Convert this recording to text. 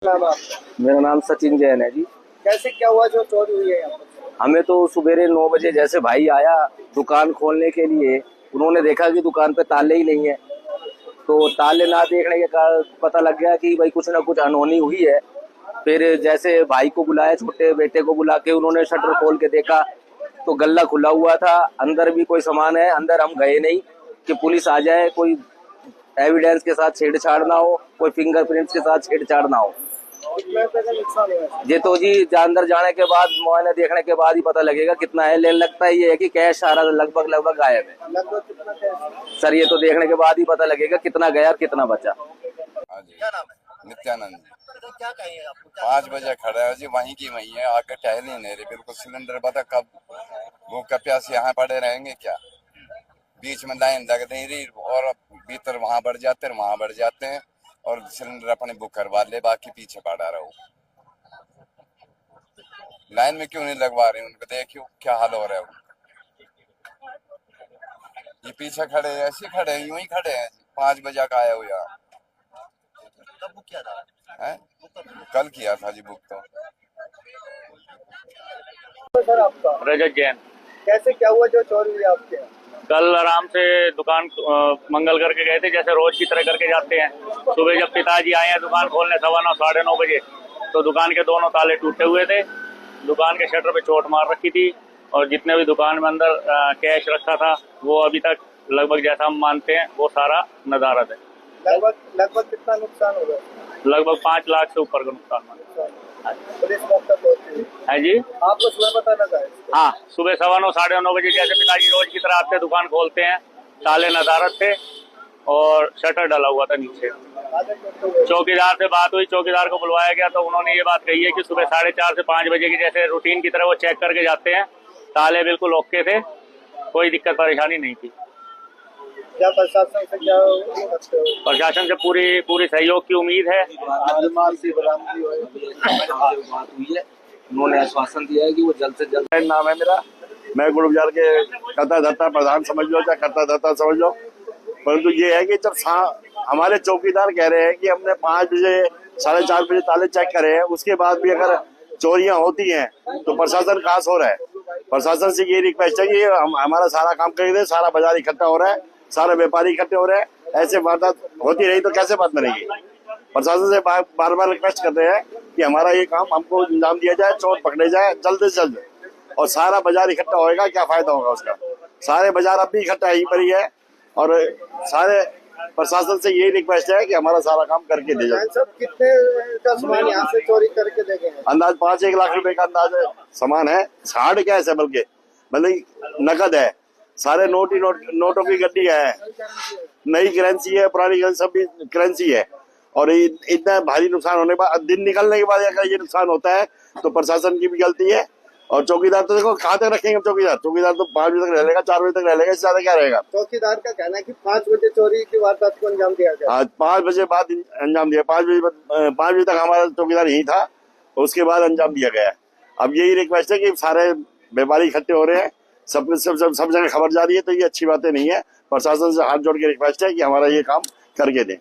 नाम है आपका? मेरा नाम सचिन जैन है जी। कैसे क्या हुआ जो चोरी हुई है यहाँ पर? हमें तो सुबेरे 9 बजे जैसे भाई आया दुकान खोलने के लिए, उन्होंने देखा कि दुकान पे ताले ही नहीं है। तो ताले ना देखने के कारण पता लग गया कि भाई कुछ ना कुछ अनहोनी हुई है। फिर जैसे भाई को बुलाया, छोटे बेटे को बुला के उन्होंने शटर खोल के देखा तो गल्ला खुला हुआ था, अंदर भी कोई सामान है। अंदर हम गए नहीं कि पुलिस आ जाए, कोई एविडेंस के साथ छेड़छाड़ ना हो, कोई फिंगरप्रिंट्स के साथ छेड़छाड़ ना हो। कितने रुपए का नुकसान हुआ है? ये तो जी अंदर जाने के बाद, मुआयना देखने के बाद ही पता लगेगा कितना है। लेकिन लगता है ये है कि कैश सारा लगभग गायब है। लगभग कितना कैश? सर ये तो देखने के बाद ही पता लगेगा कितना गया और कितना बचा। हाँ जी, क्या नाम है? नित्यानंद। तो क्या कहेंगे आपको? 5 बजे खड़ा है जी, वहीं की वहीं है, आगे टहल ही नहीं रही बिल्कुल। सिलेंडर बता कब भूख का प्यास यहाँ पड़े रहेंगे क्या? बीच में लाइन लग नहीं रही और भीतर वहां बढ़ जाते हैं और सिलेंडर अपने बुक करवा ले, बाकी पीछे पड़ा रहो। लाइन में क्यों नहीं लगवा रहे उनको? देखियो क्या हाल हो रहा है उनका। ये पीछे खड़े हैं, ऐसे खड़े हैं, यूं ही खड़े हैं। 5 बजे का आया हुआ कब बुक किया था? है, कल किया था जी बुक तो। सर आपका रजत जैन। कैसे क्या हुआ जो चोरी हुई आपके यहाँ? कल आराम से दुकान मंगल करके गए थे, जैसे रोज की तरह करके जाते हैं। सुबह जब पिताजी आए हैं दुकान खोलने 9:15 9:30 बजे, तो दुकान के दोनों ताले टूटे हुए थे। दुकान के शटर पे चोट मार रखी थी और जितने भी दुकान में अंदर कैश रखा था वो अभी तक लगभग जैसा हम मानते हैं वो सारा नदारत है। लगभग कितना नुकसान होगा? लगभग 5 लाख से ऊपर का नुकसान माना पुलिस मौका पहुंची है जी। आपको सुबह पता लगा है? हाँ, सुबह 9:15 9:30 बजे जैसे पिताजी रोज की तरह आते दुकान खोलते हैं, ताले नदारत थे और शटर डाला हुआ था नीचे। चौकीदार से बात हुई, चौकीदार को बुलवाया गया तो उन्होंने ये बात कही है कि सुबह 4:30 से 5 बजे की जैसे रूटीन की तरह वो चेक करके जाते हैं, ताले बिल्कुल ओके थे, कोई दिक्कत परेशानी नहीं थी। क्या प्रशासन से क्या करते हो? प्रशासन से पूरी सहयोग की उम्मीद है। उन्होंने आश्वासन दिया है कि वो जल्द से जल्द। नाम है मेरा, मैं गुड़ बाजार के करता धरता प्रधान समझ लो, चाहे करता धरता समझ लो। परंतु ये है कि जब हमारे चौकीदार कह रहे हैं कि हमने 5 बजे 4:30 बजे ताले चेक करे हैं, उसके बाद भी अगर चोरियां होती हैं तो प्रशासन कहाँ सो रहा है। प्रशासन से ये रिक्वेस्ट है कि हमारा सारा काम कर दे। सारा बाजार इकट्ठा हो रहा है, सारे व्यापारी इकट्ठे हो रहे हैं, ऐसे वारदात होती रही तो कैसे बात बनेगी। प्रशासन से बार बार रिक्वेस्ट कर रहे हैं कि हमारा ये काम हमको अंजाम दिया जाए, चोर पकड़े जाए जल्द से जल्द, और सारा बाजार इकट्ठा होएगा, क्या फायदा होगा उसका। सारे बाजार अब भी इकट्ठा यहीं पर ही है और सारे प्रशासन से यही रिक्वेस्ट है कि हमारा सारा काम करके दे जाए। सब कितने का सामान यहाँ से चोरी करके दे गए? अंदाज 5-1 लाख रुपए का अंदाज सामान है। हार्ड कैश है, बल्कि मतलब नकद है। सारे नोटों की गड्डी है, नई करेंसी है, पुरानी करेंसी, सब करेंसी है। और इतना भारी नुकसान होने के बाद, दिन निकलने के बाद अगर ये नुकसान होता है तो प्रशासन की भी गलती है। और चौकीदार तो देखो कहाँ तक रखेंगे चौकीदार तो 5 बजे तक रह लेगा, 4 बजे तक रह लेगा, इससे ज्यादा क्या रहेगा। चौकीदार का कहना है कि 5 बजे चोरी की वारदात को अंजाम दिया गया। आज 5 बजे बाद अंजाम दिया, 5 बजे तक हमारा चौकीदार यही था, उसके बाद अंजाम दिया गया। अब यही रिक्वेस्ट है कि सारे व्यापारी इकट्ठे हो रहे हैं, सब जगह खबर जा रही है, तो ये अच्छी बातें नहीं है। प्रशासन से हाथ जोड़ के रिक्वेस्ट है कि हमारा ये काम करके दें।